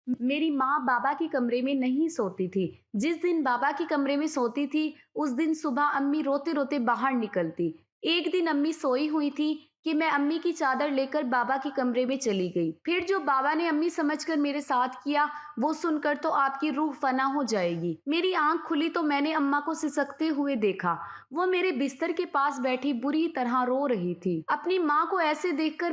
मेरी माँ बाबा के कमरे में नहीं सोती थी। जिस दिन बाबा के कमरे में सोती थी, उस दिन सुबह अम्मी रोते-रोते बाहर निकलती। एक दिन अम्मी सोई हुई थी कि मैं अम्मी की चादर लेकर बाबा के कमरे में चली गई। फिर जो बाबा ने अम्मी समझकर मेरे साथ किया, वो सुनकर तो आपकी रूह फना हो जाएगी। मेरी आंख खुली तो मैंने अम्मा को सिसकते हुए देखा। वो मेरे बिस्तर के पास बैठी बुरी तरह रो रही थी। अपनी माँ को ऐसे देखकर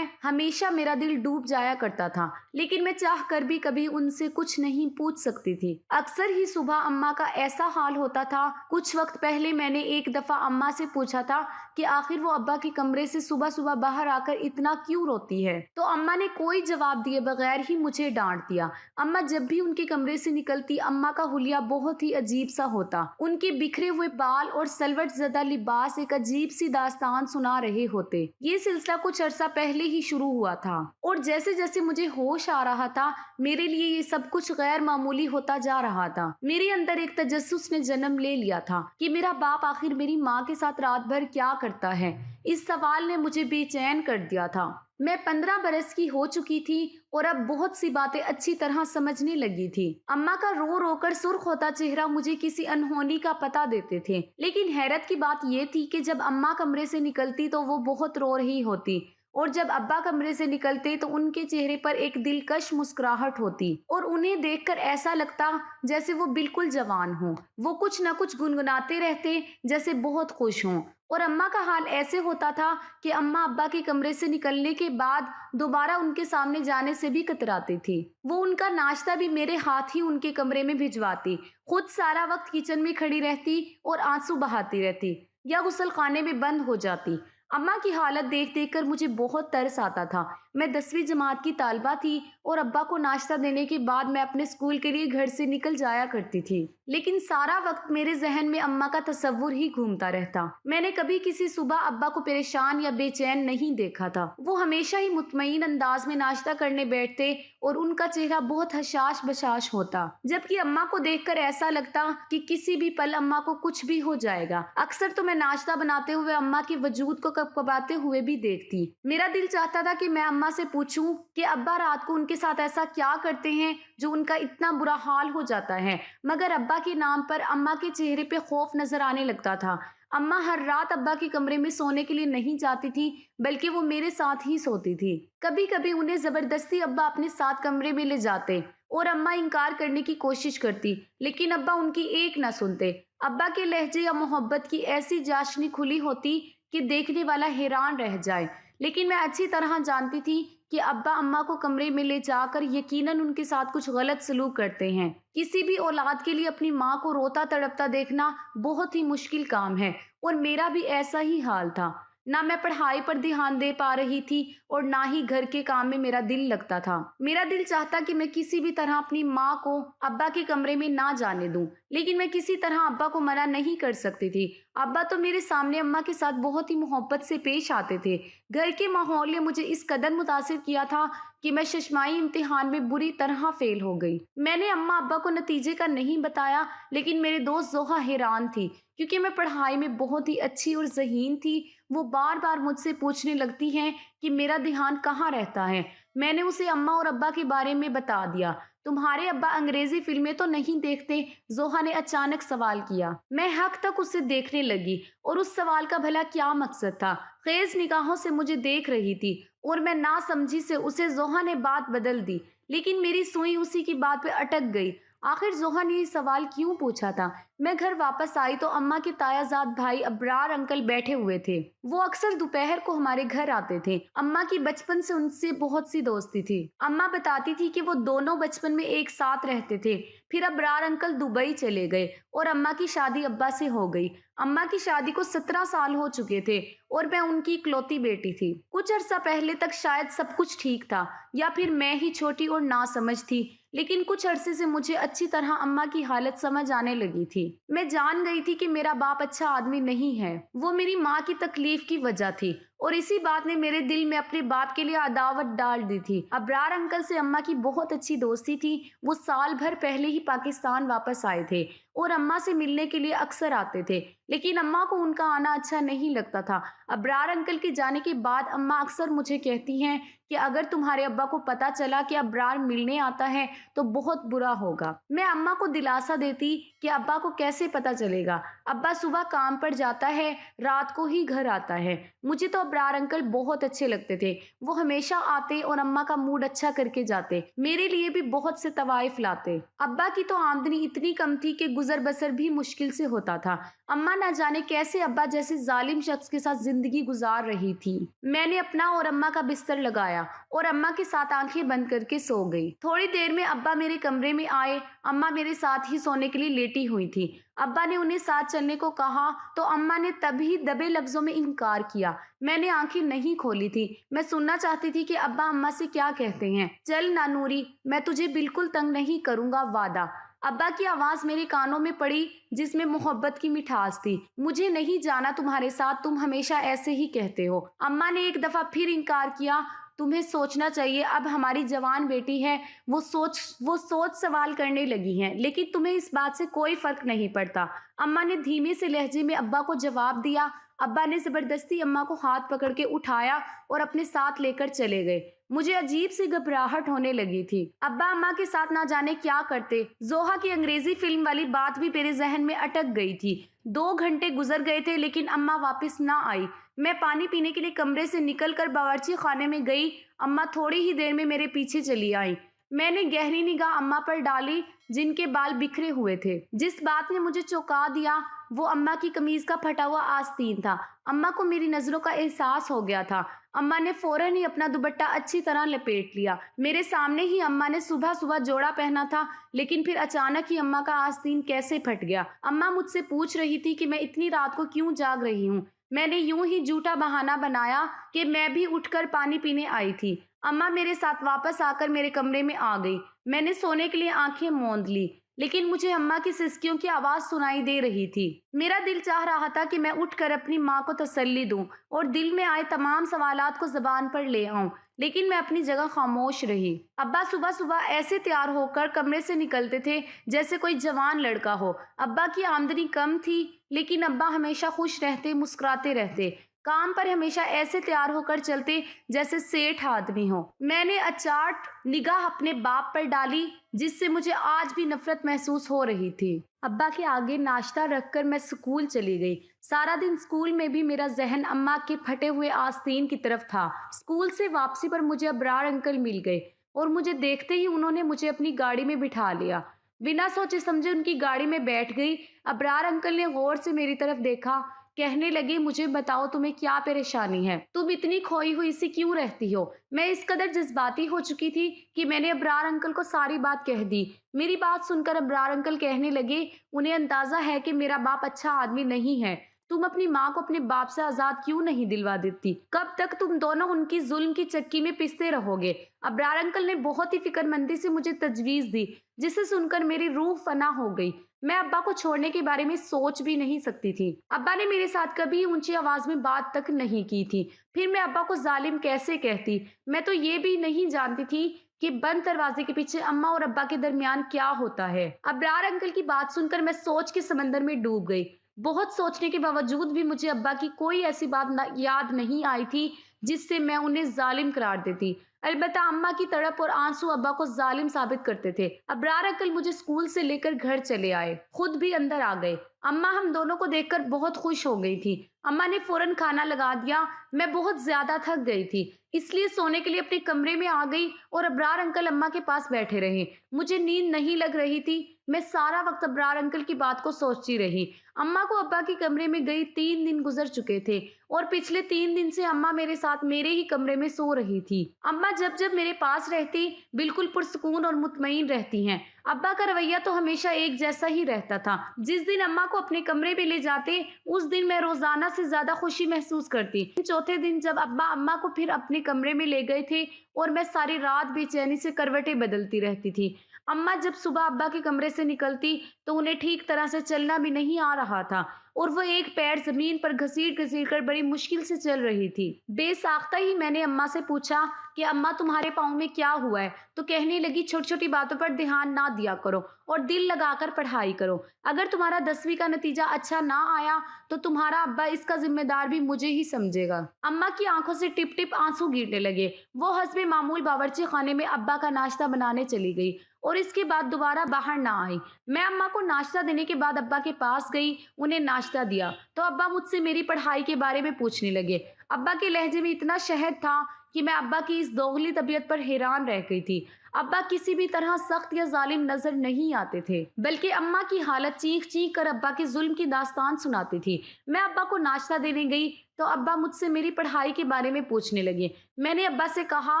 हमेशा मेरा दिल डूब जाया करता था, लेकिन मैं चाह कर भी कभी उनसे कुछ नहीं पूछ सकती थी। अक्सर ही सुबह अम्मा का ऐसा हाल होता था। कुछ वक्त पहले मैंने एक दफा अम्मा से पूछा था कि आखिर वो अब्बा के कमरे से सुबह सुबह बाहर आकर इतना क्यों रोती है, तो अम्मा ने कोई जवाब दिए बगैर ही मुझे डांट दिया। अम्मा जब भी उनके कमरे से निकलती, अम्मा का हुलिया बहुत ही अजीब सा होता। उनके बिखरे हुए बाल और सलवट ज़दा लिबास एक अजीब सी दास्तान सुना रहे होते। ये सिलसिला कुछ अरसा पहले ही शुरू हुआ था और जैसे जैसे मुझे होश आ रहा था, मेरे लिए ये सब कुछ गैर मामूली होता जा रहा था। मेरे अंदर एक तजस्सुस ने जन्म ले लिया था कि मेरा बाप आखिर मेरी माँ के साथ रात भर क्या करता है। इस सवाल ने मुझे बेचैन कर दिया था। मैं 15 बरस की हो चुकी थी और अब बहुत सी बातें अच्छी तरह समझने लगी थी। अम्मा का रो रो कर सुर्ख होता चेहरा मुझे किसी अनहोनी का पता देते थे, लेकिन हैरत की बात यह थी कि जब अम्मा कमरे से निकलती तो वो बहुत रो रही होती और जब अब्बा कमरे से निकलते तो उनके चेहरे पर एक दिलकश मुस्कुराहट होती और उन्हें देखकर ऐसा लगता जैसे वो बिल्कुल जवान हो। वो कुछ न कुछ गुनगुनाते रहते जैसे बहुत खुश हों। और अम्मा का हाल ऐसे होता था कि अम्मा अब्बा के कमरे से निकलने के बाद दोबारा उनके सामने जाने से भी कतराती थी। वो उनका नाश्ता भी मेरे हाथ ही उनके कमरे में भिजवाती, खुद सारा वक्त किचन में खड़ी रहती और आंसू बहाती रहती या गुसल खाने में बंद हो जाती। अम्मा की हालत देख देख कर मुझे बहुत तरस आता था। मैं 10वीं जमात की तालबा थी और अब्बा को नाश्ता देने के बाद मैं अपने स्कूल के लिए घर से निकल जाया करती थी, लेकिन सारा वक्त मेरे जहन में अम्मा का तस्वुर ही घूमता रहता। मैंने कभी किसी सुबह अब्बा को परेशान या बेचैन नहीं देखा था। वो हमेशा ही मुतमईन अंदाज में नाश्ता करने बैठते और उनका चेहरा बहुत हशाश बशाश होता, जबकि अम्मा को देखकर ऐसा लगता कि किसी भी पल अम्मा को कुछ भी हो जाएगा। अक्सर तो मैं नाश्ता बनाते हुए अम्मा के वजूद को कपकपाते हुए भी देखती। मेरा दिल चाहता था कि मैं अम्मा से पूछूं कि अब्बा रात को उनके साथ ऐसा क्या करते हैं जो उनका इतना बुरा हाल हो जाता है, मगर अब्बा के नाम पर अम्मा के चेहरे पे खौफ नजर आने लगता था। अम्मा हर रात अब्बा के कमरे में सोने के लिए नहीं जाती थी, बल्कि वो मेरे साथ ही सोती थी। कभी कभी उन्हें जबरदस्ती अब्बा अपने साथ कमरे में ले जाते और अम्मा इनकार करने की कोशिश करती, लेकिन अब्बा उनकी एक ना सुनते। अब्बा के लहजे या मोहब्बत की ऐसी चाशनी खुली होती कि देखने वाला हैरान रह जाए, लेकिन मैं अच्छी तरह जानती थी कि अब्बा अम्मा को कमरे में ले जाकर यकीनन उनके साथ कुछ गलत सलूक करते हैं। किसी भी औलाद के लिए अपनी माँ को रोता तड़पता देखना बहुत ही मुश्किल काम है और मेरा भी ऐसा ही हाल था। ना मैं पढ़ाई पर ध्यान दे पा रही थी और ना ही घर के काम में मेरा दिल लगता था। मेरा दिल चाहता कि मैं किसी भी तरह अपनी माँ को अब्बा के कमरे में ना जाने दूं, लेकिन मैं किसी तरह अब्बा को मना नहीं कर सकती थी। अब्बा तो मेरे सामने अम्मा के साथ बहुत ही मोहब्बत से पेश आते थे। घर के माहौल ने मुझे इस कदर मुतासिर किया था कि मैं शशमाई इम्तिहान में बुरी तरह फेल हो गई। मैंने अम्मा अब्बा को नतीजे का नहीं बताया, लेकिन मेरे दोस्त जोहा हैरान थी क्योंकि मैं पढ़ाई में बहुत ही अच्छी और ज़हीन थी। वो बार बार मुझसे पूछने लगती हैं कि मेरा ध्यान कहाँ रहता है। मैंने उसे अम्मा और अब्बा के बारे में बता दिया। तुम्हारे अब्बा अंग्रेजी फिल्में तो नहीं देखते? जोहा ने अचानक सवाल किया। मैं हक तक उसे देखने लगी और उस सवाल का भला क्या मकसद था। खेज निगाहों से मुझे देख रही थी और मैं ना समझी से उसे जोहा ने बात बदल दी, लेकिन मेरी सुई उसी की बात पे अटक गई। आखिर जोहा ने ये सवाल क्यों पूछा था? मैं घर वापस आई तो अम्मा के तायाजाद भाई अब्रार अंकल बैठे हुए थे। वो अक्सर दोपहर को हमारे घर आते थे। अम्मा की बचपन से उनसे बहुत सी दोस्ती थी। अम्मा बताती थी कि वो दोनों बचपन में एक साथ रहते थे। फिर अब्रार अंकल दुबई चले गए और अम्मा की शादी अब्बा से हो गई। अम्मा की शादी को 17 साल हो चुके थे और मैं उनकी इकलौती बेटी थी। कुछ अर्सा पहले तक शायद सब कुछ ठीक था या फिर मैं ही छोटी और नासमझ थी, लेकिन कुछ अरसे से मुझे अच्छी तरह अम्मा की हालत समझ आने लगी थी। मैं जान गई थी कि मेरा बाप अच्छा आदमी नहीं है। वो मेरी माँ की तकलीफ की वजह थी اور اسی بات نے میرے دل میں اپنے باپ کے لیے عداوت ڈال دی تھی۔ ابرار انکل سے اماں کی بہت اچھی دوستی تھی۔ وہ سال بھر پہلے ہی پاکستان واپس آئے تھے اور اماں سے ملنے کے لیے اکثر آتے تھے، لیکن اماں کو ان کا آنا اچھا نہیں لگتا تھا۔ ابرار انکل کے جانے کے بعد اماں اکثر مجھے کہتی ہیں کہ اگر تمہارے ابا کو پتا چلا کہ ابرار ملنے آتا ہے تو بہت برا ہوگا۔ میں اماں کو دلاسا دیتی کہ ابا کو کیسے پتا چلے گا، ابا صبح کام پر جاتا ہے، رات کو ہی گھر آتا ہے۔ مجھے تو ابرار انکل بہت اچھے لگتے تھے، وہ ہمیشہ آتے اور اماں کا موڈ اچھا کر کے جاتے، میرے لیے بھی بہت سے طوائف لاتے۔ ابا کی تو آمدنی اتنی کم تھی کہ گزر بسر بھی مشکل سے ہوتا تھا۔ اماں نہ جانے کیسے ابا جیسے ظالم شخص کے ساتھ زندگی گزار رہی تھی۔ میں نے اپنا اور اماں کا بستر لگایا اور اماں کے ساتھ آنکھیں بند کر کے سو گئی۔ تھوڑی دیر میں ابا میرے کمرے میں آئے۔ اماں میرے ساتھ ہی سونے کے لیے لیٹی ہوئی تھی۔ ابا نے انہیں ساتھ چلنے کو کہا تو اماں نے تبھی دبے لفظوں میں انکار کیا۔ میں نے آنکھیں نہیں کھولی تھی، میں سننا چاہتی تھی کہ ابا اماں سے کیا کہتے ہیں۔ چل نانوری، میں تجھے بالکل تنگ نہیں کروں گا، وعدہ۔ ابا کی آواز میرے کانوں میں پڑی جس میں محبت کی مٹھاس تھی۔ مجھے نہیں جانا تمہارے ساتھ، تم ہمیشہ ایسے ہی کہتے ہو۔ اماں نے ایک دفعہ پھر انکار کیا۔ تمہیں سوچنا چاہیے، اب ہماری جوان بیٹی ہے، وہ سوچ سوال کرنے لگی ہیں، لیکن تمہیں اس بات سے کوئی فرق نہیں پڑتا۔ اماں نے دھیمے سے لہجے میں ابا کو جواب دیا۔ ابا نے زبردستی اماں کو ہاتھ پکڑ کے اٹھایا اور اپنے ساتھ لے کر چلے گئے۔ مجھے عجیب سی گھبراہٹ ہونے لگی تھی۔ ابا اماں کے ساتھ نہ جانے کیا کرتے۔ زوہا کی انگریزی فلم والی بات بھی میرے ذہن میں اٹک گئی تھی۔ 2 گھنٹے گزر گئے تھے لیکن اماں واپس نہ آئی۔ میں پانی پینے کے لیے کمرے سے نکل کر باورچی خانے میں گئی۔ اماں تھوڑی ہی دیر میں میرے پیچھے چلی آئی۔ میں نے گہری نگاہ اماں پر ڈالی جن کے بال بکھرے ہوئے تھے۔ جس بات نے مجھے چونکا دیا وہ اماں کی قمیض کا پھٹا ہوا آستین تھا۔ اماں کو میری نظروں کا احساس ہو گیا تھا۔ اماں نے فوراً ہی اپنا دوپٹہ اچھی طرح لپیٹ لیا۔ میرے سامنے ہی اماں نے صبح صبح جوڑا پہنا تھا، لیکن پھر اچانک ہی اماں کا آستین کیسے پھٹ گیا۔ اماں مجھ سے پوچھ رہی تھی کہ میں اتنی رات کو کیوں جاگ رہی ہوں۔ میں نے یوں ہی جھوٹا بہانہ بنایا کہ میں بھی اٹھ کر پانی پینے آئی تھی۔ اماں میرے ساتھ واپس آ کر میرے کمرے میں آ گئی۔ میں نے سونے کے لیے آنکھیں موند لی، لیکن مجھے اماں کی سسکیوں کی آواز سنائی دے رہی تھی۔ میرا دل چاہ رہا تھا کہ میں اٹھ کر اپنی ماں کو تسلی دوں اور دل میں آئے تمام سوالات کو زبان پر لے آؤں، لیکن میں اپنی جگہ خاموش رہی۔ ابا صبح صبح ایسے تیار ہو کر کمرے سے نکلتے تھے جیسے کوئی جوان لڑکا ہو۔ ابا کی آمدنی کم تھی لیکن ابا ہمیشہ خوش رہتے، مسکراتے رہتے۔ کام پر ہمیشہ ایسے تیار ہو کر چلتے جیسے سیٹھ آدمی ہو۔ میں نے اچاٹ نگاہ اپنے باپ پر ڈالی جس سے مجھے آج بھی نفرت محسوس ہو رہی تھی۔ ابا کے آگے ناشتہ رکھ کر میں اسکول چلی گئی۔ سارا دن اسکول میں بھی میرا ذہن اماں کے پھٹے ہوئے آستین کی طرف تھا۔ اسکول سے واپسی پر مجھے ابرار انکل مل گئے اور مجھے دیکھتے ہی انہوں نے مجھے اپنی گاڑی میں بٹھا لیا۔ بنا سوچے سمجھے ان کی گاڑی میں بیٹھ گئی۔ ابرار انکل نے غور سے میری طرف دیکھا، کہنے لگے مجھے بتاؤ تمہیں کیا پریشانی ہے، تم اتنی کھوئی ہوئی سی کیوں رہتی ہو۔ میں اس قدر جذباتی ہو چکی تھی کہ میں نے ابرار انکل کو ساری بات کہہ دی۔ میری بات سن کر ابرار انکل کہنے لگے انہیں اندازہ ہے کہ میرا باپ اچھا آدمی نہیں ہے، تم اپنی ماں کو اپنے باپ سے آزاد کیوں نہیں دلوا دیتی، کب تک تم دونوں ان کی ظلم کی چکی میں پستے رہو گے۔ ابرار انکل نے بہت ہی فکر مندی سے مجھے تجویز دی جسے سن کر میری روح فنا ہو گئی۔ میں ابا کو چھوڑنے کے بارے میں سوچ بھی نہیں سکتی تھی۔ ابا نے میرے ساتھ کبھی اونچی آواز میں بات تک نہیں کی تھی، پھر میں ابا کو ظالم کیسے کہتی۔ میں تو یہ بھی نہیں جانتی تھی کہ بند دروازے کے پیچھے اماں اور ابا کے درمیان کیا ہوتا ہے۔ ابرار انکل کی بات سن کر میں سوچ کے سمندر میں ڈوب گئی۔ بہت سوچنے کے باوجود بھی مجھے ابا کی کوئی ایسی بات یاد نہیں آئی تھی جس سے میں انہیں ظالم قرار دیتی۔ البتہ اماں کی تڑپ اور آنسو ابا کو ظالم ثابت کرتے تھے۔ ابرار انکل مجھے اسکول سے لے کر گھر چلے آئے، خود بھی اندر آ گئے۔ اماں ہم دونوں کو دیکھ کر بہت خوش ہو گئی تھی۔ اماں نے فوراً کھانا لگا دیا۔ میں بہت زیادہ تھک گئی تھی، اس لیے سونے کے لیے اپنے کمرے میں آ گئی اور ابرار انکل اماں کے پاس بیٹھے رہے۔ مجھے نیند نہیں لگ رہی تھی۔ میں سارا وقت ابرار انکل کی بات کو سوچتی رہی۔ اماں کو ابا کے کمرے میں گئی 3 دن گزر چکے تھے اور پچھلے 3 دن سے اماں میرے ساتھ میرے ہی کمرے میں سو رہی تھی۔ اماں جب میرے پاس رہتی بالکل پرسکون اور مطمئن رہتی ہیں۔ ابا کا رویہ تو ہمیشہ ایک جیسا ہی رہتا تھا۔ جس دن اماں کو اپنے کمرے میں لے جاتے اس دن میں روزانہ سے زیادہ خوشی محسوس کرتی۔ چوتھے دن جب ابا اماں کو پھر اپنے کمرے میں لے گئے تھے اور میں ساری رات بے چینی سے کروٹیں بدلتی رہتی تھی۔ اماں جب صبح ابا کے کمرے سے نکلتی تو انہیں ٹھیک طرح سے چلنا بھی نہیں آ رہا تھا۔ और वो एक पैर जमीन पर घसीट घसीट कर बड़ी मुश्किल से चल रही थी। बेसाख्ता ही मैंने अम्मा से पूछा कि अम्मा तुम्हारे पाँव में क्या हुआ है? तो कहने लगी छोटी छोटी बातों पर ध्यान ना दिया करो और दिल लगाकर पढ़ाई करो। अगर तुम्हारा 10वीं का नतीजा अच्छा ना आया तो तुम्हारा अब्बा इसका जिम्मेदार भी मुझे ही समझेगा। अम्मा की आंखों से टिप टिप आंसू गिरने लगे। वो हस्बे मामूल बावर्ची खाने में अब्बा का नाश्ता बनाने चली गई और इसके बाद दोबारा बाहर ना आई। मैं अम्मा को नाश्ता देने के बाद अब्बा के पास गई, उन्हें नाश्ता दिया तो अब्बा मुझसे मेरी पढ़ाई के बारे में पूछने लगे। अब्बा के लहजे में इतना शहद था कि मैं अब्बा की इस दोगली तबीयत पर हैरान रह गई थी। अब्बा किसी भी तरह सख्त या जालिम नजर नहीं आते थे, बल्कि अम्मा की हालत चीख चीख कर अब्बा के जुल्म की दास्तान सुनाती थी। मैं अब्बा को नाश्ता देने गई तो अब्बा मुझसे मेरी पढ़ाई के बारे में पूछने लगे। मैंने अब्बा से कहा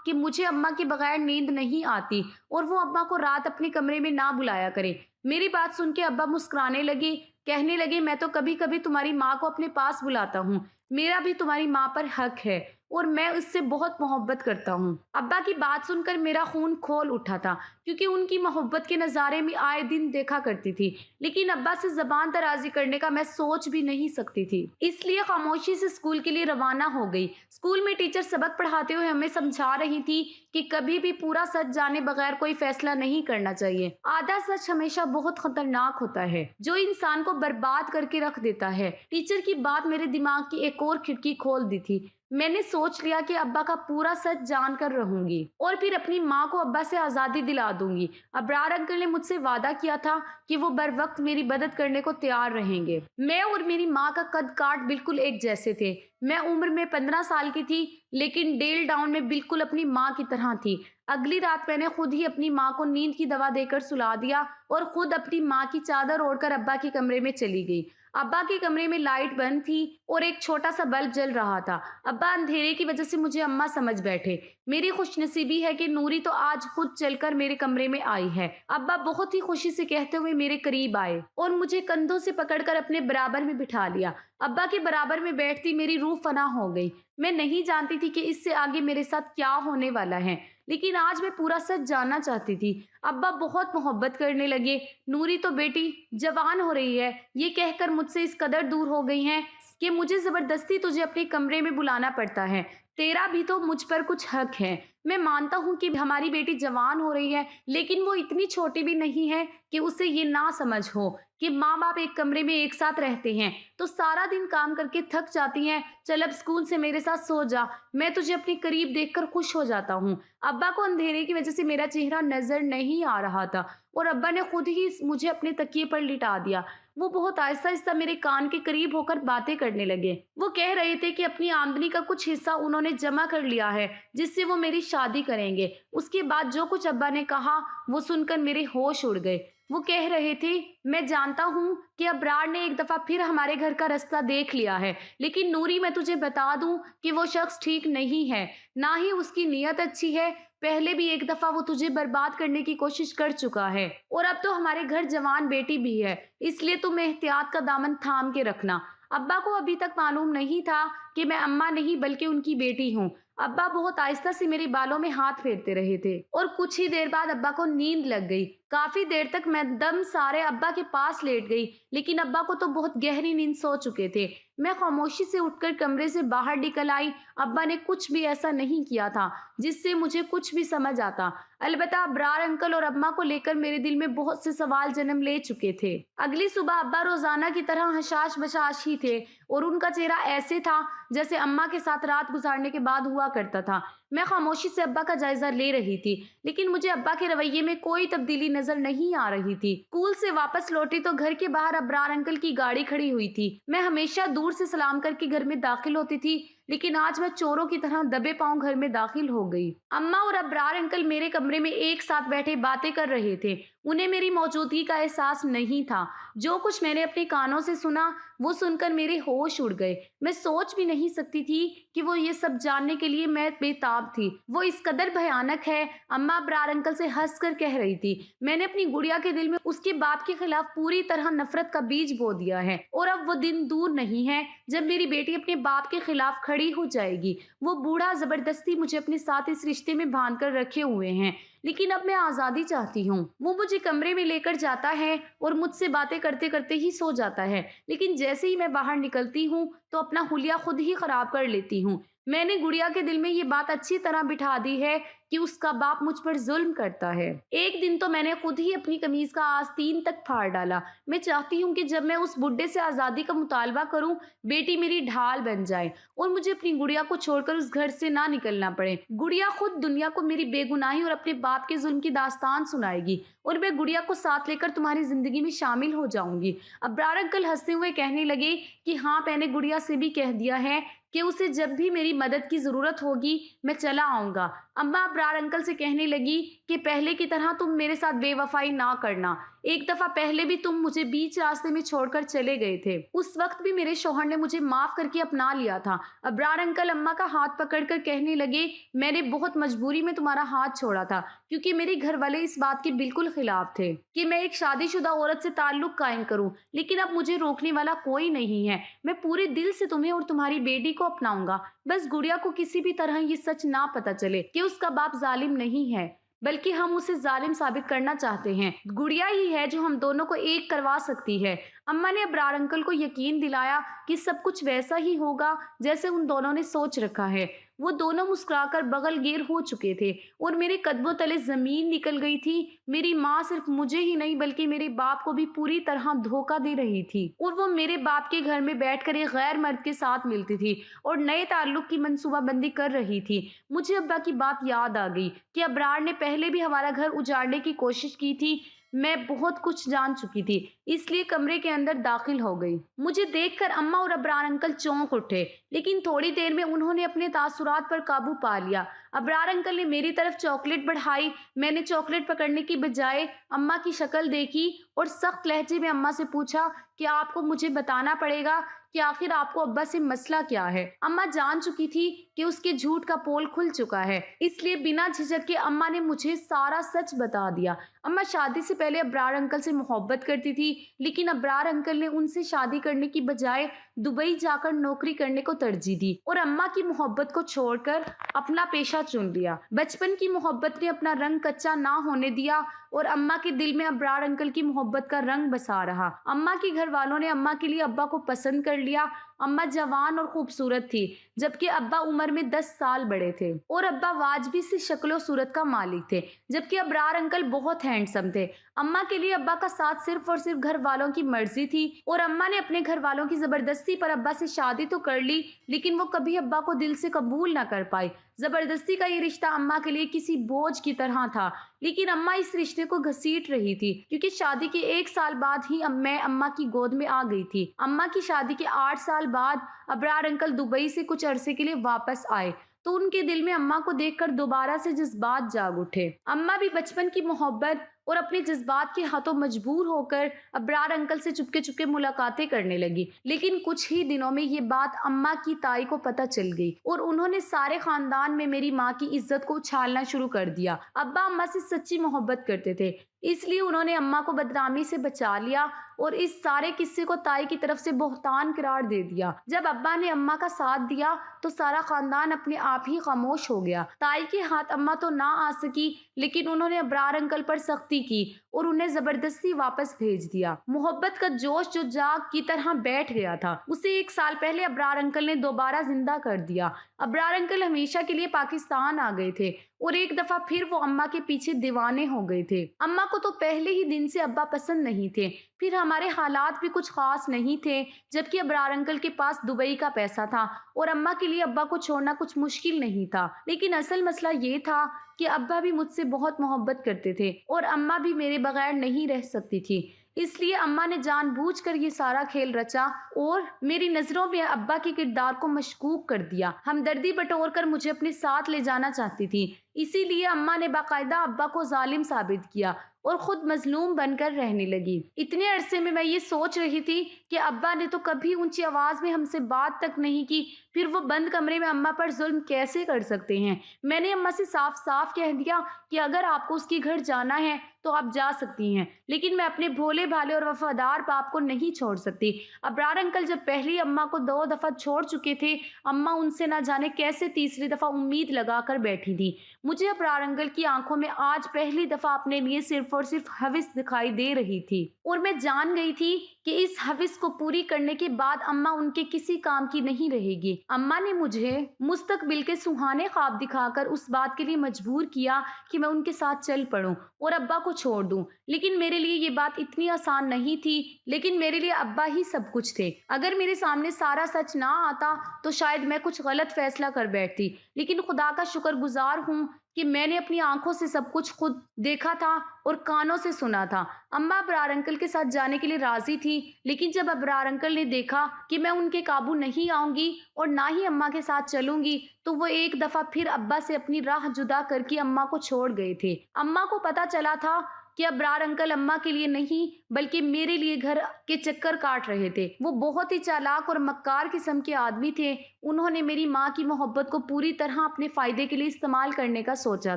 कि मुझे अम्मा के बगैर नींद नहीं आती और वो अब्बा को रात अपने कमरे में ना बुलाया करें। मेरी बात सुन के अब्बा मुस्कुराने लगे, कहने लगे मैं तो कभी कभी तुम्हारी माँ को अपने पास बुलाता हूँ, मेरा भी तुम्हारी माँ पर हक है और मैं उससे बहुत मोहब्बत करता हूँ। अब्बा की बात सुनकर मेरा खून खोल उठा था, क्योंकि उनकी मोहब्बत के नज़ारे में आए दिन देखा करती थी, लेकिन अब्बा से ज़बान दराजी करने का मैं सोच भी नहीं सकती थी। इसलिए खामोशी से स्कूल के लिए रवाना हो गई। स्कूल में टीचर सबक पढ़ाते हुए हमें समझा रही थी कि कभी भी पूरा सच जाने बगैर कोई फैसला नहीं करना चाहिए। आधा सच हमेशा बहुत खतरनाक होता है, जो इंसान को बर्बाद करके रख देता है। टीचर की बात मेरे दिमाग की एक और खिड़की खोल दी थी। मैंने सोच लिया कि अब्बा का पूरा सच जानकर रहूंगी और फिर अपनी माँ को अब्बा से आज़ादी दिला दूंगी। अबरार अंकल ने मुझसे वादा किया था कि वो बर वक्त मेरी मदद करने को तैयार रहेंगे। मैं और मेरी माँ का कद काट बिल्कुल एक जैसे थे। मैं उम्र में 15 साल की थी, लेकिन डेल डाउन में बिल्कुल अपनी माँ की तरह थी। अगली रात मैंने खुद ही अपनी माँ को नींद की दवा देकर सुला दिया और खुद अपनी माँ की चादर ओढ़कर अब्बा के कमरे में चली गई। अब्बा के कमरे में लाइट बंद थी और एक छोटा सा बल्ब जल रहा था। अब्बा अंधेरे की वजह से मुझे अम्मा समझ बैठे। मेरी खुशनसीबी है कि नूरी तो आज खुद चलकर मेरे कमरे में आई है। अब्बा बहुत ही खुशी से कहते हुए मेरे करीब आए और मुझे कंधों से पकड़कर अपने बराबर में बिठा लिया। अब्बा के बराबर में बैठती मेरी रूह फना हो गई। मैं नहीं जानती थी कि इससे आगे मेरे साथ क्या होने वाला है, लेकिन आज मैं पूरा सच जानना चाहती थी। अब्बा बहुत मोहब्बत करने लगे। नूरी तो बेटी जवान हो रही है, ये कहकर मुझसे इस कदर दूर हो गई हैं कि मुझे जबरदस्ती तुझे अपने कमरे में बुलाना पड़ता है। तेरा भी तो मुझ पर कुछ हक है। मैं मानता हूँ कि हमारी बेटी जवान हो रही है, लेकिन वो इतनी छोटी भी नहीं है कि उसे ये ना समझ हो कि माँ बाप एक कमरे में एक साथ रहते हैं तो सारा दिन काम करके थक जाती हैं। चल अब स्कूल से मेरे साथ सो जा, मैं तुझे अपने करीब देखकर खुश हो जाता हूँ। अब्बा को अंधेरे की वजह से मेरा चेहरा नजर नहीं आ रहा था और अब्बा ने खुद ही मुझे अपने तकिए पर लिटा दिया। वो बहुत आहिस्ता आहिस्ता मेरे कान के करीब होकर बातें करने लगे। वो कह रहे थे कि अपनी आमदनी का कुछ हिस्सा उन्होंने जमा कर लिया है, जिससे वो मेरी शादी करेंगे। उसके बाद जो कुछ अब्बा ने कहा वो सुनकर मेरे होश उड़ गए। वो कह रहे थे, मैं जानता हूँ कि अबरार ने एक दफा फिर हमारे घर का रास्ता देख लिया है, लेकिन नूरी मैं तुझे बता दूं कि वो शख्स ठीक नहीं है, ना ही उसकी नीयत अच्छी है। पहले भी एक दफा वो तुझे बर्बाद करने की कोशिश कर चुका है और अब तो हमारे घर जवान बेटी भी है, इसलिए तुम एहतियात का दामन थाम के रखना। अब्बा को अभी तक मालूम नहीं था कि मैं अम्मा नहीं बल्कि उनकी बेटी हूँ। अब्बा बहुत आहिस्ता से मेरे बालों में हाथ फेरते रहे थे और कुछ ही देर बाद अब्बा को नींद लग गई। काफी देर तक मैं दम सारे अब्बा के पास लेट गई, लेकिन अब्बा को तो बहुत गहरी नींद सो चुके थे। मैं खामोशी से उठकर कमरे से बाहर निकल आई। अब्बा ने कुछ भी ऐसा नहीं किया था जिससे मुझे कुछ भी समझ आता। अलबत्ता अबरार अंकल और अम्मा को लेकर मेरे दिल में बहुत से सवाल जन्म ले चुके थे। अगली सुबह अब्बा रोजाना की तरह हशाश बशाश ही थे और उनका चेहरा ऐसे था जैसे अम्मा के साथ रात गुजारने के बाद हुआ करता था। मैं खामोशी से अब्बा का जायजा ले रही थी, लेकिन मुझे अब्बा के रवैये में कोई तब्दीली नजर नहीं आ रही थी। स्कूल से वापस लौटी तो घर के बाहर अबरार अंकल की गाड़ी खड़ी हुई थी। मैं हमेशा दूर से सलाम करके घर में दाखिल होती थी, लेकिन आज मैं चोरों की तरह दबे पांव घर में दाखिल हो गई। अम्मा और अबरार अंकल मेरे कमरे में एक साथ बैठे बातें कर रहे थे। उन्हें मेरी मौजूदगी का एहसास नहीं था। जो कुछ मैंने अपने कानों से सुना वो सुनकर मेरे होश उड़ गए। मैं सोच भी नहीं सकती थी कि वो ये सब जानने के लिए मैं बेताब थी। वो इस कदर भयानक है। अम्मा अबरार अंकल से हंसकर कह रही थी, मैंने अपनी गुड़िया के दिल में उसके बाप के खिलाफ पूरी तरह नफरत का बीज बो दिया है और अब वो दिन दूर नहीं है जब मेरी बेटी अपने बाप के खिलाफ खड़ी खड़ी हो जाएगी। वो बूढ़ा ज़बरदस्ती मुझे अपने साथ इस रिश्ते में बांध कर रखे हुए हैं, लेकिन अब मैं आज़ादी चाहती हूँ। वो मुझे कमरे में लेकर जाता है और मुझसे बातें करते करते ही सो जाता है, लेकिन जैसे ही मैं बाहर निकलती हूँ तो अपना हुलिया खुद ही खराब कर लेती हूँ। मैंने गुड़िया के दिल में ये बात अच्छी तरह बिठा दी है कि उसका बाप मुझ पर जुल्म करता है। एक दिन तो मैंने खुद ही अपनी कमीज का आस्तीन तक फाड़ डाला। मैं चाहती हूँ कि जब मैं उस बुड्ढे से आज़ादी का मुतालबा करूँ, बेटी मेरी ढाल बन जाए और मुझे अपनी गुड़िया को छोड़कर उस घर से ना निकलना पड़े। गुड़िया खुद दुनिया को मेरी बेगुनाही और अपने बाप के जुल्म की दास्तान सुनाएगी और मैं गुड़िया को साथ लेकर तुम्हारी जिंदगी में शामिल हो जाऊंगी। अब्रार अंकल हंसते हुए कहने लगे कि हाँ, मैंने गुड़िया से भी कह दिया है कि उसे जब भी मेरी मदद की जरूरत होगी मैं चला आऊंगा। अम्मा अब्रार अंकल से कहने लगी कि पहले की तरह तुम मेरे साथ बेवफाई ना करना। एक दफा पहले भी तुम मुझे बीच रास्ते में छोड़कर चले गए थे। उस वक्त भी मेरे शौहर ने मुझे माफ करके अपना लिया था। अब्रार अंकल अम्मा का हाथ पकड़कर कहने लगे, मैंने बहुत मजबूरी में तुम्हारा हाथ छोड़ा था क्योंकि मेरे घर वाले इस बात के बिल्कुल खिलाफ थे कि मैं एक शादीशुदा औरत से ताल्लुक कायम करूं, लेकिन अब मुझे रोकने वाला कोई नहीं है। मैं पूरे दिल से तुम्हें और तुम्हारी बेटी को अपनाऊंगा। बस गुड़िया को किसी भी तरह ये सच ना पता चले कि उसका बाप जालिम नहीं है, बल्कि हम उसे जालिम साबित करना चाहते हैं। गुड़िया ही है जो हम दोनों को एक करवा सकती है। अम्मा ने अब्रार अंकल को यकीन दिलाया कि सब कुछ वैसा ही होगा जैसे उन दोनों ने सोच रखा है। वो दोनों मुस्कुराकर बगलगीर हो चुके थे और मेरे कदमों तले जमीन निकल गई थी। मेरी माँ सिर्फ मुझे ही नहीं बल्कि मेरे बाप को भी पूरी तरह धोखा दे रही थी और वो मेरे बाप के घर में बैठकर एक गैर मर्द के साथ मिलती थी और नए ताल्लुक की मंसूबाबंदी कर रही थी। मुझे अब्बा की बात याद आ गई कि अब्रार ने पहले भी हमारा घर उजाड़ने की कोशिश की थी। मैं बहुत कुछ जान चुकी थी, इसलिए कमरे के अंदर दाखिल हो गई। मुझे देखकर अम्मा और अब्रार अंकल चौंक उठे, लेकिन थोड़ी देर में उन्होंने अपने तासुरात पर काबू पा लिया। अब्रार अंकल ने मेरी तरफ चॉकलेट बढ़ाई। मैंने चॉकलेट पकड़ने की बजाय अम्मा की शक्ल देखी और सख्त लहजे में अम्मा से पूछा कि आपको मुझे बताना पड़ेगा कि आखिर आपको अब्बा से मसला क्या है। अम्मा जान चुकी थी कि उसके झूठ का पोल खुल चुका है, इसलिए बिना झिझक के अम्मा ने मुझे सारा सच बता दिया। अम्मा शादी से पहले अब्रार अंकल से मोहब्बत करती थी, लेकिन अब्रार अंकल ने उनसे शादी करने की बजाय दुबई जाकर नौकरी करने को तरजीह दी और अम्मा की मोहब्बत को छोड़कर अपना पेशा चुन लिया। बचपन की मोहब्बत ने अपना रंग कच्चा ना होने दिया और अम्मा के दिल में अब्रार अंकल की मोहब्बत का रंग बसा रहा। अम्मा के घर वालों ने अम्मा के लिए अब्बा को पसंद कर लिया। अम्मा जवान और खूबसूरत थी, जबकि अब्बा उम्र में 10 साल बड़े थे और अब्बा वाजबी सी शक्लो सूरत का मालिक थे, जबकि अब्रार अंकल बहुत हैंडसम थे। अम्मा के लिए अब्बा का साथ सिर्फ और सिर्फ घर वालों की मर्जी थी और अम्मा ने अपने घर वालों की जबरदस्ती पर अब्बा से शादी तो कर ली, लेकिन वो कभी अब्बा को दिल से कबूल ना कर पाई। जबरदस्ती का ये रिश्ता अम्मा के लिए किसी बोझ की तरह था, लेकिन अम्मा इस रिश्ते को घसीट रही थी क्योंकि शादी के 1 साल बाद ही मैं अम्मा की गोद में आ गई थी। अम्मा की शादी के 8 साल बाद अब्रार अंकल दुबई से कुछ अरसे के लिए वापस आए तो उनके दिल में अम्मा को देखकर दोबारा से जज्बात जाग उठे। अम्मा भी बचपन की मोहब्बत और अपने जज्बात के हाथों मजबूर होकर अब्रार अंकल से चुपके चुपके मुलाकातें करने लगी, लेकिन कुछ ही दिनों में ये बात अम्मा की ताई को पता चल गई और उन्होंने सारे खानदान में मेरी माँ की इज्जत को उछालना शुरू कर दिया। अब्बा अम्मा से सच्ची मोहब्बत करते थे, इसलिए उन्होंने अम्मा को बदनामी से बचा लिया और इस सारे किस्से को ताई की तरफ से बहतान करार दे दिया। जब अब्बा ने अम्मा का साथ दिया तो सारा खानदान अपने आप ही खामोश हो गया। ताई के हाथ अम्मा तो ना आ सकी, लेकिन उन्होंने अब्रार अंकल पर सख्ती की और उन्हें जबरदस्ती वापस भेज दिया। मोहब्बत का जोश जो जाग की तरह बैठ गया था, उसे 1 साल पहले अब्रार अंकल ने दोबारा जिंदा कर दिया। अब्रार अंकल हमेशा के लिए पाकिस्तान आ गए थे और एक दफा फिर वो अम्मा के पीछे दीवाने हो गए थे। अम्मा को तो पहले ही दिन से अब्बा पसंद नहीं थे, फिर हमारे हालात भी कुछ खास नहीं थे, जबकि अब्रार अंकल के पास दुबई का पैसा था और अम्मा के लिए अब्बा को छोड़ना कुछ मुश्किल नहीं था। लेकिन असल मसला ये था कि अब्बा भी मुझसे बहुत मोहब्बत करते थे और अम्मा भी मेरे बगैर नहीं रह सकती थी, इसलिए अम्मा ने जानबूझकर ये सारा खेल रचा और मेरी नजरों में अब्बा के किरदार को मशकूक कर दिया। हमदर्दी बटोर कर मुझे अपने साथ ले जाना चाहती थी, इसीलिए अम्मा ने बाकायदा अब्बा को जालिम साबित किया और खुद मजलूम बनकर रहने लगी। इतने अरसे में मैं ये सोच रही थी कि अब्बा ने तो कभी ऊंची आवाज में हमसे बात तक नहीं की, फिर वो बंद कमरे में अम्मा पर जुल्म कैसे कर सकते हैं। मैंने अम्मा से साफ साफ कह दिया कि अगर आपको उसके घर जाना है تو آپ جا سکتی ہیں، لیکن میں اپنے بھولے بھالے اور وفادار باپ کو نہیں چھوڑ سکتی۔ ابرار انکل جب پہلی اماں کو 2 دفعہ چھوڑ چکے تھے، اماں ان سے نہ جانے کیسے تیسری دفعہ امید لگا کر بیٹھی تھی۔ مجھے ابرار انکل کی آنکھوں میں آج پہلی دفعہ اپنے لیے صرف اور صرف ہوس دکھائی دے رہی تھی، اور میں جان گئی تھی کہ اس ہوس کو پوری کرنے کے بعد اماں ان کے کسی کام کی نہیں رہے گی۔ اماں نے مجھے مستقبل کے سہانے خواب دکھا کر اس بات کے لیے مجبور کیا کہ میں ان کے ساتھ چل پڑوں اور ابا کو چھوڑ دوں، لیکن میرے لیے یہ بات اتنی آسان نہیں تھی، لیکن میرے لیے ابا ہی سب کچھ تھے۔ اگر میرے سامنے سارا سچ نہ آتا تو شاید میں کچھ غلط فیصلہ کر بیٹھتی، لیکن خدا کا شکر گزار ہوں کہ میں نے اپنی آنکھوں سے سب کچھ خود دیکھا تھا اور کانوں سے سنا تھا۔ اماں ابرار انکل کے ساتھ جانے کے لیے راضی تھی، لیکن جب ابرار انکل نے دیکھا کہ میں ان کے قابو نہیں آؤں گی اور نہ ہی اماں کے ساتھ چلوں گی، تو وہ ایک دفعہ پھر ابا سے اپنی راہ جدا کر کے اماں کو چھوڑ گئے تھے۔ اماں کو پتا چلا تھا کہ ابرار انکل اماں کے لیے نہیں بلکہ میرے لیے گھر کے چکر کاٹ رہے تھے۔ وہ بہت ہی چالاک اور مکار قسم کے آدمی تھے۔ انہوں نے میری ماں کی محبت کو پوری طرح اپنے فائدے کے لیے استعمال کرنے کا سوچا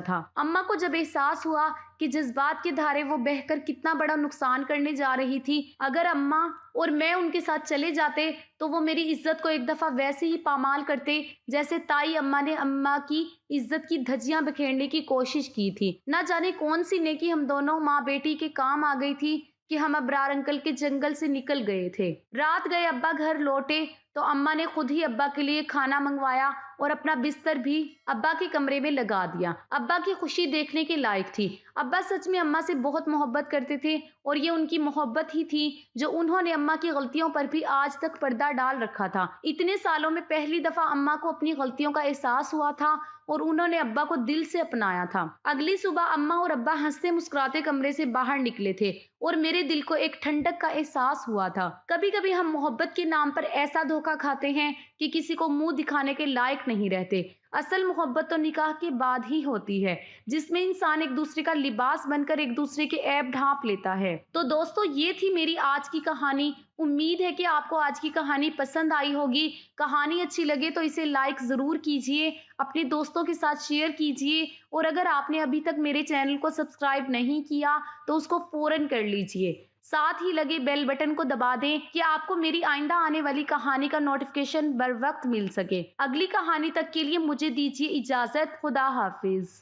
تھا۔ اماں کو جب احساس ہوا کہ جذبات کے دھارے وہ بہہ کر کتنا بڑا نقصان کرنے جا رہی تھی، اگر اماں اور میں ان کے ساتھ چلے جاتے تو وہ میری عزت کو ایک دفعہ ویسے ہی پامال کرتے جیسے تائی اماں نے اماں کی عزت کی دھجیاں بکھیرنے کی کوشش کی تھی۔ نہ جانے کون سی نیکی ہم دونوں ماں بیٹی کے کام آ گئی تھی کہ ہم ابرار انکل کے جنگل سے نکل گئے تھے۔ رات گئے ابا گھر لوٹے تو اماں نے خود ہی ابا کے لیے کھانا منگوایا اور اپنا بستر بھی ابا کے کمرے میں لگا دیا۔ ابا کی خوشی دیکھنے کے لائق تھی۔ ابا سچ میں اماں سے بہت محبت کرتے تھے اور یہ ان کی محبت ہی تھی جو انہوں نے اماں کی غلطیوں پر بھی آج تک پردہ ڈال رکھا تھا۔ اتنے سالوں میں پہلی دفعہ اماں کو اپنی غلطیوں کا احساس ہوا تھا اور انہوں نے ابا کو دل سے اپنایا تھا۔ اگلی صبح اماں اور ابا ہنستے مسکراتے کمرے سے باہر نکلے تھے اور میرے دل کو ایک ٹھنڈک کا احساس ہوا تھا۔ کبھی کبھی ہم محبت کے نام پر ایسا دھوکا کھاتے ہیں کہ کسی کو منہ دکھانے کے لائق نہیں رہتے۔ اصل محبت تو نکاح کے بعد ہی ہوتی ہے، جس میں انسان ایک دوسرے کا لباس بن کر ایک دوسرے کے عیب ڈھانپ لیتا ہے۔ تو دوستو، یہ تھی میری آج کی کہانی۔ امید ہے کہ آپ کو آج کی کہانی پسند آئی ہوگی۔ کہانی اچھی لگے تو اسے لائک ضرور کیجئے، اپنے دوستوں کے ساتھ شیئر کیجئے، اور اگر آپ نے ابھی تک میرے چینل کو سبسکرائب نہیں کیا تو اس کو فوراً کر لیجئے۔ ساتھ ہی لگے بیل بٹن کو دبا دیں کہ آپ کو میری آئندہ آنے والی کہانی کا نوٹیفیکیشن بر وقت مل سکے۔ اگلی کہانی تک کے لیے مجھے دیجیے اجازت۔ خدا حافظ۔